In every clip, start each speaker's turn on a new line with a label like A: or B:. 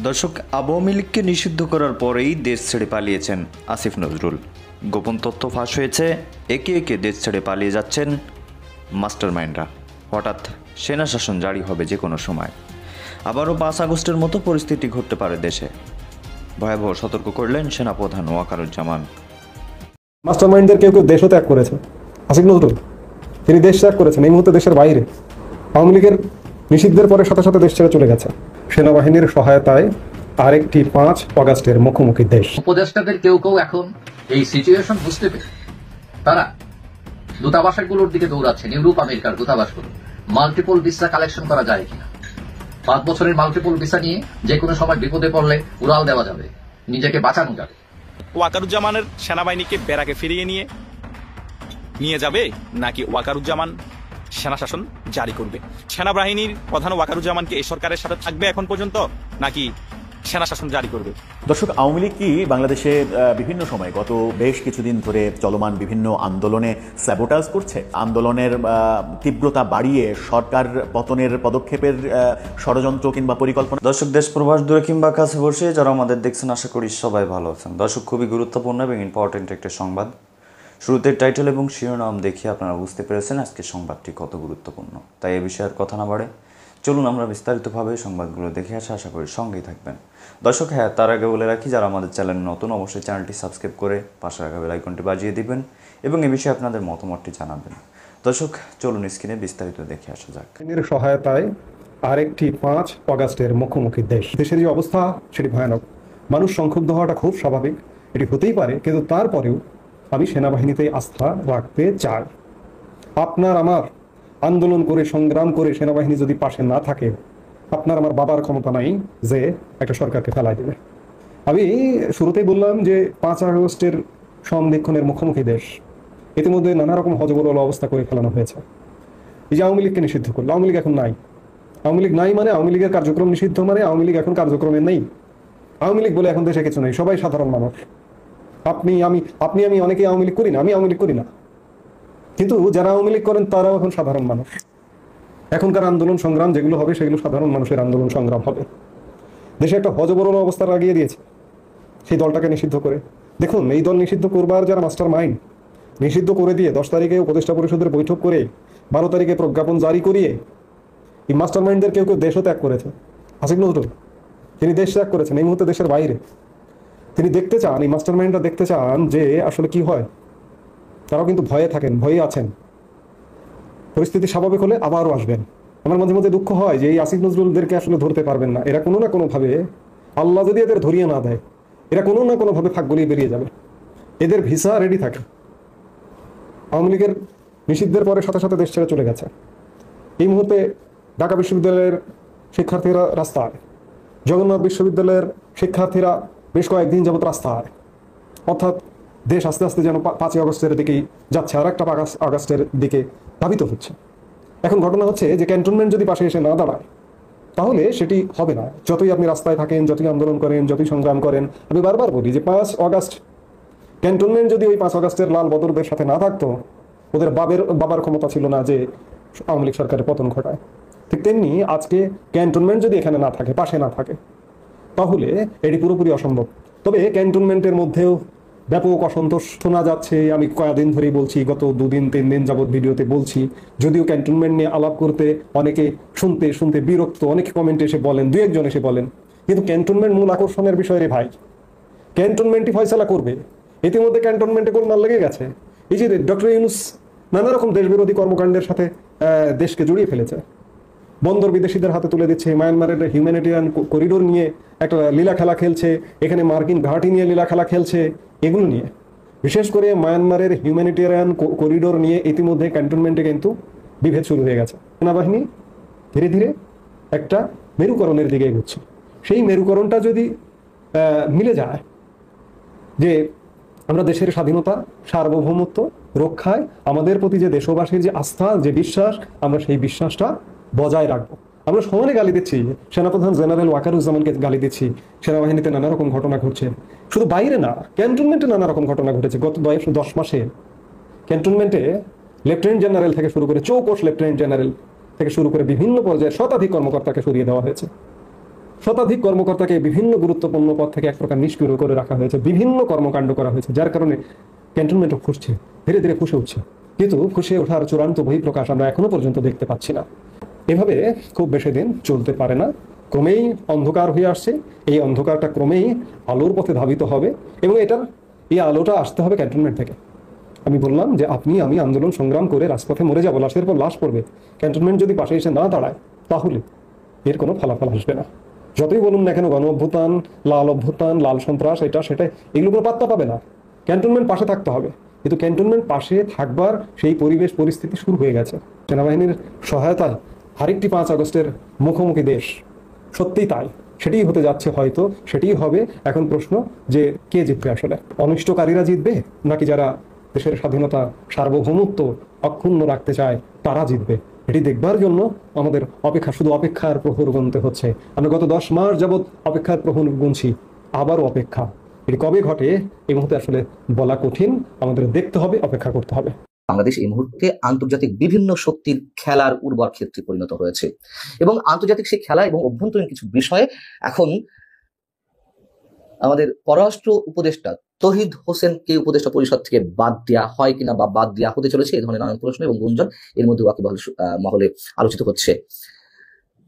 A: দর্শক, আওয়ামী লীগকে নিষিদ্ধ করার পরেই দেশ ছেড়ে পালিয়েছেন আসিফ নজরুল। গোপন তথ্য ফাঁস হয়েছে, একে একে দেশ ছেড়ে পালিয়ে যাচ্ছেন মাস্টারমাইন্ডরা। হঠাৎ সেনা শাসন জারি হবে যে কোনো সময়। আবারও 5 আগস্টের মতো পরিস্থিতি ঘটতে পারে দেশে, ভয়াবহ সতর্ক করলেন সেনাপ্রধান ওয়াকারুজ্জামান।
B: মাস্টারমাইন্ডদের কেউ কেউ দেশও ত্যাগ করেছে। আসিফ নজরুল তিনি দেশ ত্যাগ করেছেন, এই মুহূর্তে দেশের বাইরে। আওয়ামী লীগের নিষিদ্ধের পরে সাথে সাথে দেশ ছেড়ে চলে গেছে। সেনাবাহিনীর সহায়তায় আরেকটি 5 আগস্টের মুখোমুখি দেশ।
C: উপদেষ্টাদের কেউ কেউ এখন এই সিচুয়েশন বুঝতে পেরে তারা দূতাবাসগুলোর দিকে দৌড়াচ্ছেন। ইউরোপ আমেরিকার দূতাবাসগুলো মাল্টিপল ভিসা কালেকশন করা যায় কিনা, 5 বছরের মাল্টিপল ভিসা নিয়ে যে কোনো সময় বিপদে পড়লে উড়াল দেওয়া যাবে, নিজেকে বাঁচানো যাবে।
D: ওয়াকারুজ্জামানের সেনাবাহিনীকে বেড়াকে ফিরিয়ে নিয়ে যাবে, নাকি ওয়াকারুজ্জামান সেনা শাসন জারি করবে? সেনাবাহিনীর প্রধান ওয়াকারুজ্জামানকে এই সরকারের সাথে থাকবে এখন পর্যন্ত, নাকি সেনা শাসন জারি করবে?
E: দর্শক, আওয়ামী লীগ কি বাংলাদেশে বিভিন্ন সময় গত বেশ কিছুদিন ধরে চলমান বিভিন্ন আন্দোলনে স্যাবোটাজ করছে? আন্দোলনের তীব্রতা বাড়িয়ে সরকার পতনের পদক্ষেপের ষড়যন্ত্র কিংবা পরিকল্পনা?
A: দর্শক, দেশ প্রবাস দূরে কিংবা কাছে বসে যারা আমাদের দেখছেন, আশা করি সবাই ভালো আছেন। দর্শক, খুবই গুরুত্বপূর্ণ এবং ইম্পর্টেন্ট একটা সংবাদ। শুরুতে টাইটেল এবং শিরোনাম দেখে আপনারা বুঝতে পেরেছেন আজকের সংবাদটি কত গুরুত্বপূর্ণ। তাই এ বিষয়ে আর কথা না বাড়ে চলুন আমরা বিস্তারিতভাবে সংবাদগুলো দেখে আশা করি সঙ্গেই থাকবেন। দর্শক, হ্যাঁ, তার আগে বলে রাখি, যারা আমাদের চ্যানেল নতুন অবশ্যই চ্যানেলটি সাবস্ক্রাইব করে পাশে রাখা বেল আইকনটি বাজিয়ে দিবেন এবং এ বিষয়ে আপনাদের মতামতটি জানাবেন। দর্শক, চলুন স্ক্রিনে বিস্তারিত দেখে আসা যাক।
B: সেনাবাহিনীর সহায়তায় আরেকটি 5 আগস্টের মুখোমুখি দেশ। দেশের যে অবস্থা সেটি ভয়ানক। মানুষ সংক্ষুব্ধ হওয়াটা খুব স্বাভাবিক, এটি হতেই পারে, কিন্তু তারপরেও আমি সেনাবাহিনীতে আস্থা রাখতে চাই। আপনার আমার আন্দোলন করে সংগ্রাম করে সেনাবাহিনী যদি পাশে না থাকে, আপনার আমার বাবার ক্ষমতা নাই যে একটা সরকারকে ফেলাই দেবে। আমি শুরুতেই বললাম যে 5 আগস্টের সন্ধিক্ষণের মুখোমুখি দেশ। ইতিমধ্যে নানা রকম হজবরল অবস্থা করে ফেলানো হয়েছে। এই যে আওয়ামী লীগকে নিষিদ্ধ করলো, আওয়ামী লীগ এখন নাই। আওয়ামী লীগ নাই মানে আওয়ামী লীগের কার্যক্রম নিষিদ্ধ, মানে আওয়ামী লীগ এখন কার্যক্রমে নেই। আওয়ামী লীগ বলে এখন দেশে কিছু নেই, সবাই সাধারণ মানুষ। আপনি আমি অনেকেই আওয়ামী লীগ করি না, আমি আওয়ামী লীগ করি না, কিন্তু যারা আওয়ামী লীগ করেন তারাও এখন সাধারণ মানুষ। এখনকার আন্দোলন সংগ্রাম যেগুলো হবে সেগুলো সাধারণ মানুষের আন্দোলন সংগ্রাম হবে। দেশে একটা হজবরল অবস্থা লাগিয়ে দিয়েছে সেই দলটাকে নিষিদ্ধ করে। দেখুন, এই দল নিষিদ্ধ করবার যারা মাস্টার মাইন্ড, নিষিদ্ধ করে দিয়ে 10 তারিখে উপদেষ্টা পরিষদের বৈঠক করে 12 তারিখে প্রজ্ঞাপন জারি করিয়ে এই মাস্টার মাইন্ডদের কেউ কেউ দেশও ত্যাগ করেছে। আসিফ নজরুল তিনি দেশ ত্যাগ করেছেন, এই মুহূর্তে দেশের বাইরে। তিনি দেখতে চান, এই মাস্টার মাইন্ডরা দেখতে চান যে আসলে কি হয়। তারাও কিন্তু ভয়ে থাকেন, ভয়ে আছেন। পরিস্থিতি স্বাভাবিক হলে আবারও আসবেন। আমার মাঝে মধ্যে দুঃখ হয় যে এই আসিফ নজরুলদেরকে আসলে ধরতে পারবেন না। এরা কোনো না কোনোভাবে, আল্লাহ যদি এদের ধরিয়ে না দেয়, এরা কোনো না কোনোভাবে ফাঁক গলিয়ে বেরিয়ে যাবে। এদের ভিসা রেডি থাকে। আওয়ামী লীগের নিষিদ্ধের পরে সাথে সাথে দেশ ছেড়ে চলে গেছে। এই মুহূর্তে ঢাকা বিশ্ববিদ্যালয়ের শিক্ষার্থীরা রাস্তায়, জগন্নাথ বিশ্ববিদ্যালয়ের শিক্ষার্থীরা বেশ কয়েকদিন যাবত রাস্তায়। অর্থাৎ দেশ আস্তে আস্তে যেন 5 আগস্টের দিকেই যাচ্ছে, আর একটা 5 আগস্টের দিকে ধাবিত হচ্ছে। এখন ঘটনা হচ্ছে যে ক্যান্টনমেন্ট যদি পাশে এসে না দাঁড়ায় তাহলে সেটি হবে না। যতই আপনি রাস্তায় থাকেন, যতই আন্দোলন করেন, যতই সংগ্রাম করেন, আমি বারবার বলি যে 5 আগস্ট ক্যান্টনমেন্ট যদি ওই 5 আগস্টের লাল বদরদের সাথে না থাকতো, ওদের বাবার ক্ষমতা ছিল না যে আওয়ামী লীগ সরকারের পতন ঘটায়। ঠিক তেমনি আজকে ক্যান্টনমেন্ট যদি এখানে না থাকে, পাশে না থাকে, তাহলে এটি পুরোপুরি অসম্ভব। তবে ক্যান্টনমেন্টের মধ্যেও ব্যাপক অসন্তোষ শোনা যাচ্ছে। আমি কয়েকদিন ধরেই বলছি, গত 2-3 দিন যাবৎ ভিডিওতে বলছি, যদিও ক্যান্টনমেন্ট নিয়ে আলাপ করতে অনেকে শুনতে শুনতে বিরক্ত, অনেকে কমেন্টে এসে বলেন, 2-1 এসে বলেন, কিন্তু ক্যান্টনমেন্ট মূল আকর্ষণের বিষয় রে ভাই। ক্যান্টনমেন্টই ফয়সালা করবে। ইতিমধ্যে ক্যান্টনমেন্টে গোলমাল লেগে গেছে। এই যে ডক্টর ইউনূস নানা রকম দেশবিরোধী কর্মকাণ্ডের সাথে দেশকে জড়িয়ে ফেলেছে। বন্দর বিদেশিদের হাতে তুলে দিচ্ছে, মায়ানমারের হিউম্যানিটেরিয়ান করিডোর নিয়ে একটা লীলা খেলা খেলছে, এখানে মার্কিন ঘাঁটি নিয়ে লীলা খেলা খেলছে। এগুলো নিয়ে, বিশেষ করে মায়ানমারের হিউম্যানিটেরিয়ান করিডোর নিয়ে ইতিমধ্যে ক্যান্টনমেন্টে কিন্তু বিভেদ শুরু হয়ে গেছে। সেনাবাহিনী ধীরে ধীরে একটা মেরুকরণের দিকে এগোচ্ছে। সেই মেরুকরণটা যদি মিলে যায় যে আমরা দেশের স্বাধীনতা, সার্বভৌমত্ব রক্ষায় আমাদের প্রতি যে দেশবাসীর যে আস্থা, যে বিশ্বাস, আমরা সেই বিশ্বাসটা বজায় রাখবো। আমরা সমানে গালি দিচ্ছি, সেনাপ্রধান জেনারেল ওয়াকারুজ্জামানকে গালি দিচ্ছি, সেনাবাহিনীতে নানা রকম ঘটনা ঘটছে। শুধু বাইরে না, ক্যান্টনমেন্টে নানা রকম ঘটনা ঘটেছে। গত 10 মাসে ক্যান্টনমেন্টে লেফটেন্যান্ট জেনারেল থেকে শুরু করে চৌকস লেফটেন্যান্ট জেনারেল থেকে শুরু করে বিভিন্ন পর্যায়ে শতাধিক কর্মকর্তাকে সরিয়ে দেওয়া হয়েছে। শতাধিক কর্মকর্তাকে বিভিন্ন গুরুত্বপূর্ণ পদ থেকে এক প্রকার নিষ্ক্রিয় করে রাখা হয়েছে, বিভিন্ন কর্মকাণ্ড করা হয়েছে, যার কারণে ক্যান্টনমেন্টও ফুসছে, ধীরে ধীরে ফুসে উঠছে। কিন্তু ফুসে ওঠার চূড়ান্ত বহিঃপ্রকাশ আমরা এখনো পর্যন্ত দেখতে পাচ্ছি না। এভাবে খুব বেশি দিন চলতে পারে না। ক্রমেই অন্ধকার হয়ে আসছে, এই অন্ধকারটা ক্রমেই আলোর পথে ধাবিত হবে এবং এই আলোটা আসতে হবে ক্যান্টনমেন্ট থেকে। আমি বললাম যে আমি আন্দোলন সংগ্রাম করে রাজপথে মরে যাবো, লাশের পর লাশ পড়বে, ক্যান্টনমেন্ট যদি পাশে এসে না দাঁড়ায় তাহলে এর কোনো ফলাফল আসবে না। যতই বলুন না কেন, গণ অভ্যুত্থান, লাল সন্ত্রাস, এটা সেটা, এগুলো কোনো পাত্তা পাবে না। ক্যান্টনমেন্ট পাশে থাকতে হবে। কিন্তু ক্যান্টনমেন্ট পাশে থাকবার সেই পরিবেশ পরিস্থিতি শুরু হয়ে গেছে। সেনাবাহিনীর সহায়তায় আরেকটি 5 আগস্টের মুখোমুখি দেশ, সত্যিই তাই, সেটাই হতে যাচ্ছে, হয়তো সেটাই হবে। এখন প্রশ্ন যে কে জিতবে আসলে? অনিষ্টকারীরা জিতবে নাকি যারা দেশের স্বাধীনতা সার্বভৌমত্ব অক্ষুণ্ণ রাখতে চায় তারা জিতবে? এটি দেখবার জন্য আমাদের শুধু অপেক্ষার প্রহর গুনতে হচ্ছে। আমরা গত 10 মাস যাবৎ অপেক্ষার প্রহর গুনছি, আবারও অপেক্ষা। এটি কবে ঘটে এই মুহূর্তে আসলে বলা কঠিন, আমাদের দেখতে হবে, অপেক্ষা করতে হবে।
F: বাংলাদেশ এই মুহূর্তে আন্তর্জাতিক বিভিন্ন শক্তির খেলার উর্বর ক্ষেত্রে পরিণত হয়েছে এবং আন্তর্জাতিক সেই খেলা এবং অভ্যন্তরীণ কিছু বিষয়ে এখন আমাদের পররাষ্ট্র উপদেষ্টা তৌহিদ হোসেনকে উপদেষ্টা পরিষদ থেকে বাদ দেওয়া হয় কিনা বা বাদ দেওয়া হতে চলেছে, এই ধরনের নানান প্রশ্ন এবং গুঞ্জন এর মধ্যে মহলে আলোচিত হচ্ছে।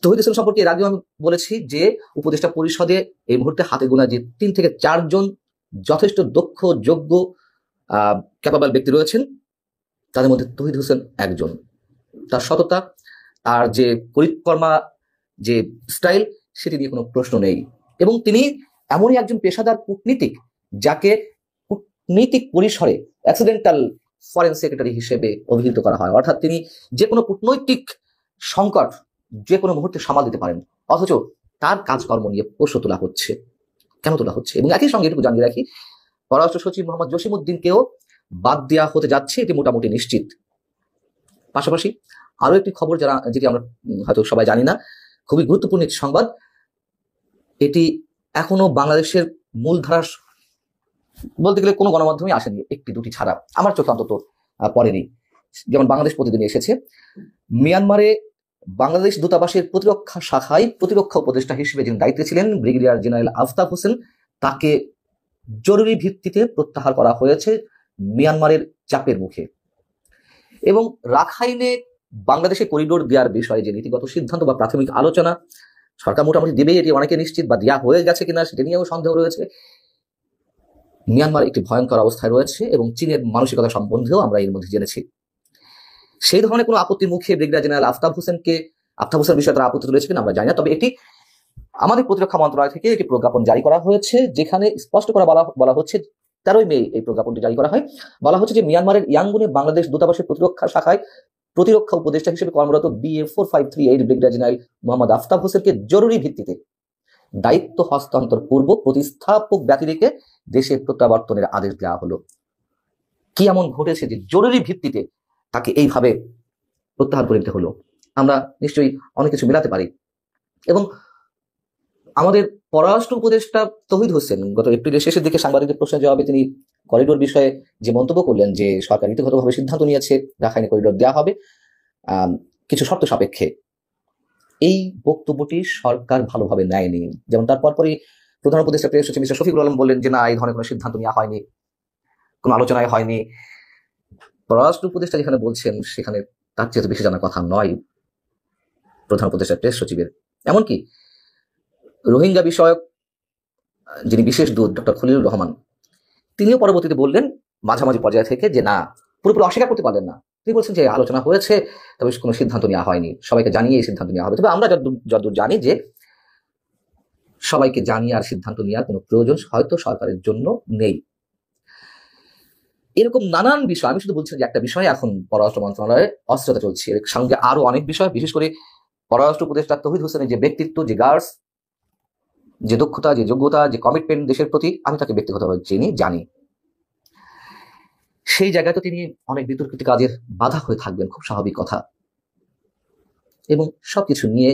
F: তৌহিদ হোসেন সম্পর্কে এর আগেও আমি বলেছি যে উপদেষ্টা পরিষদে এই মুহূর্তে হাতে গোনা যে 3 থেকে 4 জন যথেষ্ট দক্ষ, যোগ্য, ক্যাপাবল ব্যক্তি রয়েছেন, তাদের মধ্যে তৌহিদ হোসেন একজন। তার সততা, তার যে পরিকর্মা, যে স্টাইল, সেটি নিয়ে কোনো প্রশ্ন নেই। এবং তিনি এমনই একজন পেশাদার কূটনীতিক যাকে কূটনীতিক পরিসরে অ্যাক্সিডেন্টাল ফরেন সেক্রেটারি হিসেবে অভিহিত করা হয়। অর্থাৎ তিনি যে কোনো কূটনৈতিক সংকট যে কোনো মুহূর্তে সামাল দিতে পারেন, অথচ তার কাজকর্ম নিয়ে প্রশ্ন তোলা হচ্ছে। কেন তোলা হচ্ছে? এবং একই সঙ্গে এটুকু জানিয়ে রাখি, পররাষ্ট্র সচিব মোহাম্মদ জসিমউদ্দিনকেও বাদ দেওয়া হতে যাচ্ছে, এটি মোটামুটি নিশ্চিত। পাশাপাশি আরো একটি খবর যেটি আমরা হয়তো সবাই জানি না, খুবই গুরুত্বপূর্ণ একটি সংবাদ, এটি এখনো বাংলাদেশের মূলধারা বলতে গেলে কোনো গণমাধ্যমে আসেনি, 1-2টি ছাড়া, আমার চোখে অন্তত পড়েনি। যেমন বাংলাদেশ প্রতিদিনে এসেছে, মিয়ানমারে বাংলাদেশ দূতাবাসের প্রতিরক্ষা শাখায় প্রতিরক্ষা উপদেষ্টা হিসেবে যিনি দায়িত্বে ছিলেন ব্রিগেডিয়ার জেনারেল আফতাব হোসেন, তাকে জরুরি ভিত্তিতে প্রত্যাহার করা হয়েছে মিয়ানমারের চাপের মুখে। এবং রাখাইনে বাংলাদেশে করিডোর দেওয়ার বিষয়ে যে নীতিগত সিদ্ধান্ত বা প্রাথমিক আলোচনা সরকার মোটামুটি দেবে, এটি অনেকে নিশ্চিত, বা দেওয়া হয়ে গেছে কিনা সেটা নিয়েও সন্দেহ রয়েছে। মিয়ানমার একটি ভয়ঙ্কর অবস্থায় রয়েছে এবং চীনের মানসিকতা সম্বন্ধেও আমরা এর মধ্যে জেনেছি। সেই ধরনের কোনো আপত্তির মুখে ব্রিগেডিয়ার জেনারেল আফতাব হোসেন বিষয়ে তারা আপত্তি তুলেছে কিনা আমরা জানি না। তবে এটি আমাদের প্রতিরক্ষা মন্ত্রণালয় থেকে একটি প্রজ্ঞাপন জারি করা হয়েছে, যেখানে স্পষ্ট করে বলা হচ্ছে, 13 মে এই প্রজ্ঞাপনটি জারি করা হয়। বলা হচ্ছে যে মিয়ানমারের ইয়াঙ্গুনে বাংলাদেশ দূতাবাসের প্রতিরক্ষা শাখায় প্রতিরক্ষা উপদেষ্টা হিসেবে কর্মরত BA 4538 brigadier general Mohammad Aftab হোসেনকে জরুরি ভিত্তিতে দায়িত্ব হস্তান্তর পূর্বক প্রতিস্থাপক ব্যতিরেকে দেশে প্রত্যাবর্তনের আদেশ দেওয়া হলো। কি এমন ঘটেছে যে জরুরি ভিত্তিতে তাকে এইভাবে প্রত্যাহার করে নিতে হলো? আমরা নিশ্চয়ই অনেক কিছু মেলাতে পারি। এবং আমাদের পররাষ্ট্র উপদেষ্টা তৌহিদ হোসেন গত এপ্রিলের শেষের দিকে সাংবাদিকদের প্রশ্নের জবাবে তিনি করিডোর বিষয়ে যে মন্তব্য করলেন যে সরকার নীতিগতভাবে সিদ্ধান্ত নিয়েছে রাখাইনে করিডোর দেওয়া হবে কিছু শর্ত সাপেক্ষে, এই বক্তব্যটি সরকার ভালোভাবে নেয়নি। যেমন তার পরপরই প্রধান উপদেষ্টা প্রেস সচিব মিস্টার শফিকুল আলম বললেন যে না, এই ধরনের কোনো সিদ্ধান্ত নেওয়া হয়নি, কোনো আলোচনায় হয়নি। পররাষ্ট্র উপদেষ্টা যেখানে বলছেন সেখানে তার চেয়ে বেশি জানার কথা নয় প্রধান উপদেষ্টা প্রেস সচিবের। এমনকি রোহিঙ্গা বিষয়ক যিনি বিশেষ দূত ডক্টর খলিলুর রহমান, তিনিও পরবর্তীতে বললেন মাঝামাঝি পর্যায়ে থেকে যে না, পুরোপুরি অস্বীকার করতে পারলেন না। তিনি বলছেন যে আলোচনা হয়েছে, তবে কোনো সিদ্ধান্ত নেওয়া হয়নি, সবাইকে জানিয়ে এই সিদ্ধান্ত নেওয়া হবে। তবে আমরা যতদূর জানি যে সবাইকে জানিয়ে আর সিদ্ধান্ত নেওয়ার কোনো প্রয়োজন হয়তো সরকারের জন্য নেই। এরকম নানান বিষয়, আমি শুধু বলছি যে একটা বিষয় এখন পররাষ্ট্র মন্ত্রণালয়ে অস্থিরতা চলছে, এর সঙ্গে আরো অনেক বিষয়, বিশেষ করে পররাষ্ট্র উপদেষ্টা তৌহিদ হোসেনের যে ব্যক্তিত্ব, যে গার্ডস, যে দক্ষতা, যে যোগ্যতা, যে কমিটমেন্ট দেশের প্রতি, আমি তাকে ব্যক্তিগতভাবে জানি। সেই জায়গায় তো তিনি অনেক বিতর্কিত কাজের বাধা হয়ে থাকবেন, খুব স্বাভাবিক কথা। এবং সবকিছু নিয়ে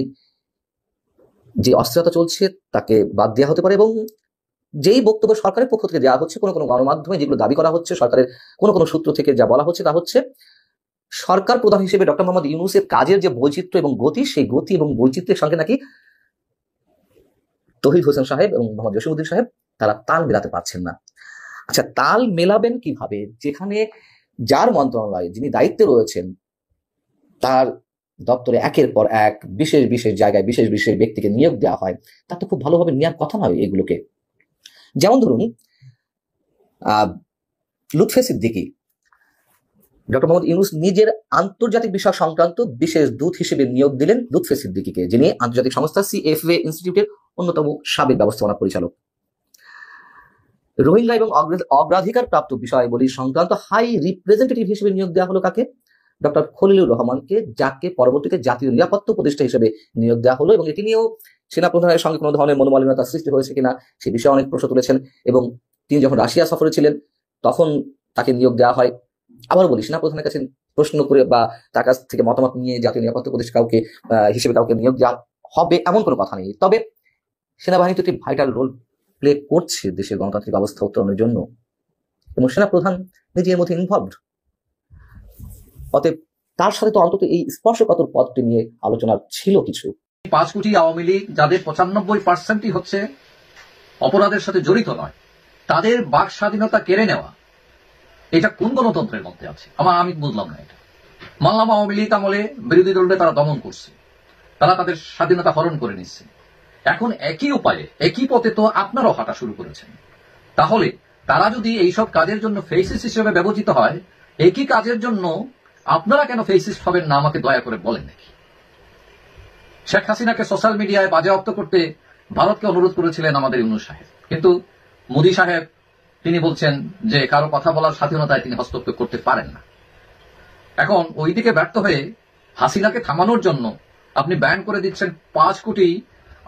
F: যে অস্থিরতা চলছে তাকে বাদ দেওয়া হতে পারে। এবং যেই বক্তব্য সরকারের পক্ষ থেকে দেওয়া হচ্ছে, কোনো কোনো গণমাধ্যমে যেগুলো দাবি করা হচ্ছে, সরকারের কোনো কোনো সূত্র থেকে যা বলা হচ্ছে তা হচ্ছে সরকার প্রধান হিসেবে ডক্টর মোহাম্মদ ইউনূসের কাজের যে বৈচিত্র্য এবং গতি, সেই গতি এবং বৈচিত্র্যের সঙ্গে নাকি তৌহিদ হোসেন সাহেব এবং মোহাম্মদ জসিমউদ্দিন সাহেব তারা তাল মেলাতে পারছেন না। আচ্ছা, তাল মেলাবেন কিভাবে যেখানে যার মন্ত্রণালয়ে যিনি দায়িত্বে রয়েছেন তার দপ্তরে একের পর এক বিশেষ বিশেষ জায়গায় বিশেষ বিশেষ ব্যক্তিকে নিয়োগ দেওয়া হয়, তার তো খুব ভালোভাবে নেওয়ার কথা নয় এগুলোকে। যেমন ধরুন লুৎফে সিদ্দিকী, ডক্টর মোহাম্মদ ইউনূস নিজের আন্তর্জাতিক বিষয় সংক্রান্ত বিশেষ দূত হিসেবে নিয়োগ দিলেন লুৎফে সিদ্দিকীকে, যিনি আন্তর্জাতিক সংস্থা CFA ইনস্টিটিউটের অন্যতম সাবেক ব্যবস্থাপনা পরিচালক। রোহিঙ্গা এবং অগ্রাধিকার প্রাপ্ত বিষয়াবলী সংক্রান্ত হাই রিপ্রেজেন্টেটিভ হিসেবে নিয়োগ দেওয়া হলো কাকে? ডক্টর খলিলুর রহমানকে, যাকে পরবর্তীতে জাতীয় নিরাপত্তা উপদেষ্টা হিসেবে নিয়োগ দেওয়া হলো। এবং এটি নিয়েও সেনাপ্রধানের সঙ্গে কোনো ধরনের মনোমালিন্যতা সৃষ্টি হয়েছে কিনা সে বিষয়ে অনেক প্রশ্ন তুলেছেন। এবং তিনি যখন রাশিয়া সফরে ছিলেন তখন তাকে নিয়োগ দেওয়া হয়। আবার বলি, সেনাপ্রধানের কাছে প্রশ্ন করে বা তার কাছ থেকে মতামত নিয়ে জাতীয় নিরাপত্তা উপদেষ্টা কাউকে হিসেবে কাউকে নিয়োগ দেওয়া হবে এমন কোনো কথা নেই। তবে সেনাবাহিনী তো একটি ভাইটাল রোল প্লে করছে দেশের গণতান্ত্রিক অবস্থা উত্তরণের জন্য, এবং সেনাপ্রধান নিজে এর মধ্যে ইনভলভড। অতএব তার সাথে তো অন্তত এই স্পর্শকাতর পদটি নিয়ে আলোচনা ছিল কিছু।
C: 5 কোটি আওয়ামী লীগ যাদের 95% হচ্ছে অপরাধের সাথে জড়িত নয়, তাদের বাক স্বাধীনতা কেড়ে নেওয়া, এটা কোন গণতন্ত্রের মধ্যে আছে? আমি বুঝলাম না এটা। মানলাম আওয়ামী লীগ আমলে বিরোধী দলকে তারা দমন করছে, তারা তাদের স্বাধীনতা হরণ করে নিচ্ছে। এখন একই উপায়ে একই পথে তো আপনারাও হাঁটা শুরু করেছেন। তাহলে তারা যদি এইসব কাজের জন্য ফেসিস্ট হিসেবে ব্যবহৃত হয়, একই কাজের জন্য আপনারা কেন ফেসিস্ট হবেন না আমাকে দয়া করে বলেন নাকি? শেখ হাসিনাকে সোশ্যাল মিডিয়ায় বাজেয়াপ্ত করতে ভারতকে অনুরোধ করেছিলেন আমাদের ইউনূস সাহেব, কিন্তু মোদী সাহেব তিনি বলছেন যে কারো কথা বলার স্বাধীনতায় তিনি হস্তক্ষেপ করতে পারেন না। এখন ওইদিকে ব্যর্থ হয়ে হাসিনাকে থামানোর জন্য আপনি ব্যান করে দিচ্ছেন 5 কোটি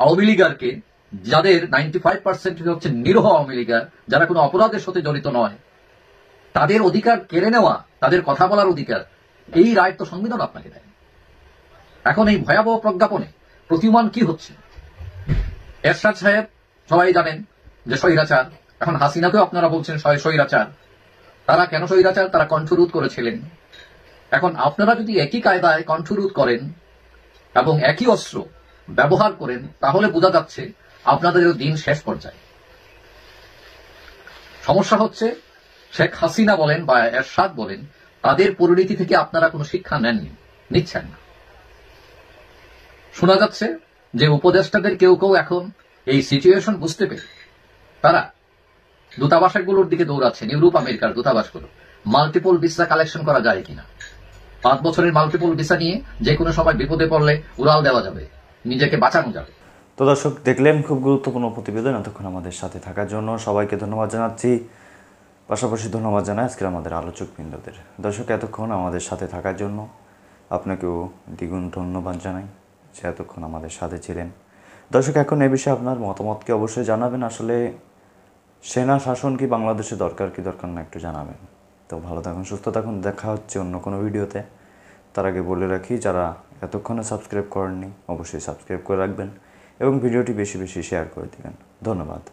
C: আওয়ামী লীগারকে, যাদের 95% হচ্ছে নিরীহ আওয়ামী লীগার, যারা কোনো অপরাধের সাথে জড়িত নয়। তাদের অধিকার কেড়ে নেওয়া, তাদের কথা বলার অধিকার, এই রায় তো সংবিধান আপনাকে দেয়। এখন এই ভয়াবহ প্রজ্ঞাপনে প্রতিমান কি হচ্ছে? এরশাদ সাহেব সবাই জানেন যে স্বৈরাচার, এখন হাসিনাকেও আপনারা বলছেন স্বৈরাচার। তারা কেন স্বৈরাচার? তারা কণ্ঠরোধ করেছিলেন। এখন আপনারা যদি একই কায়দায় কণ্ঠরোধ করেন এবং একই অস্ত্র ব্যবহার করেন, তাহলে বোঝা যাচ্ছে আপনাদের দিন শেষ পর্যায়ে। সমস্যা হচ্ছে শেখ হাসিনা বলেন বা এরশাদ বলেন, তাদের পরিণতি থেকে আপনারা কোনো শিক্ষা নিচ্ছেন না। শোনা যাচ্ছে যে উপদেষ্টাদের কেউ কেউ এখন এই সিচুয়েশন বুঝতে পেরে তারা দূতাবাসগুলোর দিকে দৌড়াচ্ছেন, ইউরোপ আমেরিকার দূতাবাসগুলো। মাল্টিপল ভিসা কালেকশন করা যায় কিনা? 5 বছরের মাল্টিপল ভিসা নিয়ে যে কোনো সময় বিপদে পড়লে উড়াল দেওয়া যাবে, নিজেকে বাঁচানো যাবে।
A: তো দর্শক, দেখলেন খুব গুরুত্বপূর্ণ প্রতিবেদন। এতক্ষণ আমাদের সাথে থাকার জন্য সবাইকে ধন্যবাদ জানাচ্ছি। পাশাপাশি ধন্যবাদ জানাই আজকের আমাদের আলোচকবৃন্দদের। দর্শক, এতক্ষণ আমাদের সাথে থাকার জন্য আপনাকেও দ্বিগুণ ধন্যবাদ জানাই যে এতক্ষণ আমাদের সাথে ছিলেন। দর্শক, এখন এ বিষয়ে আপনার মতামতকে অবশ্যই জানাবেন। আসলে সেনা শাসন কি বাংলাদেশে দরকার কি দরকার না একটু জানাবেন। তো ভালো থাকুন, সুস্থ থাকুন, দেখা হচ্ছে অন্য কোনো ভিডিওতে। তার আগে বলে রাখি, যারা এতক্ষণে সাবস্ক্রাইব করেননি অবশ্যই সাবস্ক্রাইব করে রাখবেন এবং ভিডিওটি বেশি বেশি শেয়ার করে দিবেন। ধন্যবাদ।